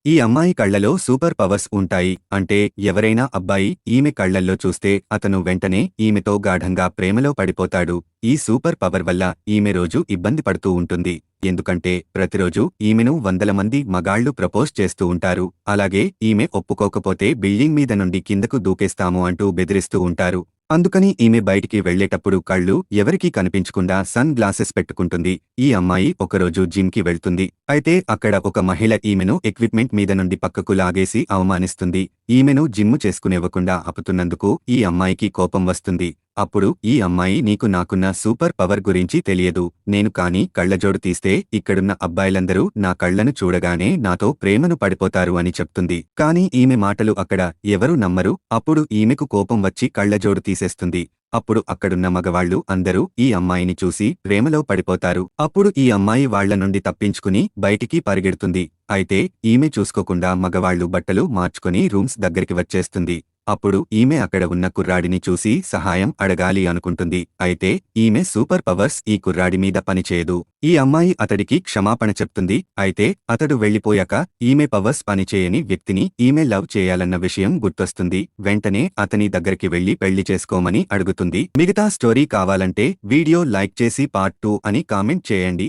ఈ అమ్మాయి కళ్లలో సూపర్ పవర్స్ ఉంటాయి. అంటే ఎవరైనా అబ్బాయి ఈమె కళ్లల్లో చూస్తే అతను వెంటనే ఈమెతో గాఢంగా ప్రేమలో పడిపోతాడు. ఈ సూపర్ పవర్ వల్ల ఈమె రోజు ఇబ్బంది పడుతూ ఉంటుంది. ఎందుకంటే ప్రతిరోజు ఈమెను వందల మంది మగాళ్లు ప్రపోజ్ చేస్తూ ఉంటారు. అలాగే ఈమె ఒప్పుకోకపోతే బిల్డింగ్ మీద నుండి కిందకు దూకేస్తాము అంటూ బెదిరిస్తూ ఉంటారు. అందుకని ఈమె బయటికి వెళ్లేటప్పుడు కళ్ళు ఎవరికీ కనిపించకుండా సన్ గ్లాసెస్ పెట్టుకుంటుంది. ఈ అమ్మాయి ఒకరోజు జిమ్ కి వెళ్తుంది. అయితే అక్కడ ఒక మహిళ ఈమెను ఎక్విప్మెంట్ మీద నుండి పక్కకు లాగేసి అవమానిస్తుంది. ఈమెను జిమ్ము చేసుకునివ్వకుండా ఆపుతున్నందుకు ఈ అమ్మాయికి కోపం వస్తుంది. అప్పుడు ఈ అమ్మాయి నీకు నాకున్న సూపర్ పవర్ గురించి తెలియదు. నేను కానీ కళ్లజోడు తీస్తే ఇక్కడున్న అబ్బాయిలందరూ నా కళ్లను చూడగానే నాతో ప్రేమను పడిపోతారు అని చెప్తుంది. కాని ఈమె మాటలు అక్కడ ఎవరూ నమ్మరు. అప్పుడు ఈమెకు కోపం వచ్చి కళ్లజోడు తీసేస్తుంది. అప్పుడు అక్కడున్న మగవాళ్లు అందరూ ఈ అమ్మాయిని చూసి ప్రేమలో పడిపోతారు. అప్పుడు ఈ అమ్మాయి వాళ్ల నుండి తప్పించుకుని బయటికి పరిగెడుతుంది. అయితే ఈమె చూసుకోకుండా మగవాళ్లు బట్టలు మార్చుకుని రూమ్స్ దగ్గరికి వచ్చేస్తుంది. అప్పుడు ఈమె అక్కడ ఉన్న కుర్రాడిని చూసి సహాయం అడగాలి అనుకుంటుంది. అయితే ఈమె సూపర్ పవర్స్ ఈ కుర్రాడి మీద పనిచేయదు. ఈ అమ్మాయి అతడికి క్షమాపణ చెప్తుంది. అయితే అతడు వెళ్లిపోయాక ఈమె పవర్స్ పనిచేయని వ్యక్తిని ఈమె లవ్ చేయాలన్న విషయం గుర్తొస్తుంది. వెంటనే అతని దగ్గరికి వెళ్లి పెళ్లి చేసుకోమని అడుగుతుంది. మిగతా స్టోరీ కావాలంటే వీడియో లైక్ చేసి పార్ట్ 2 అని కామెంట్ చేయండి.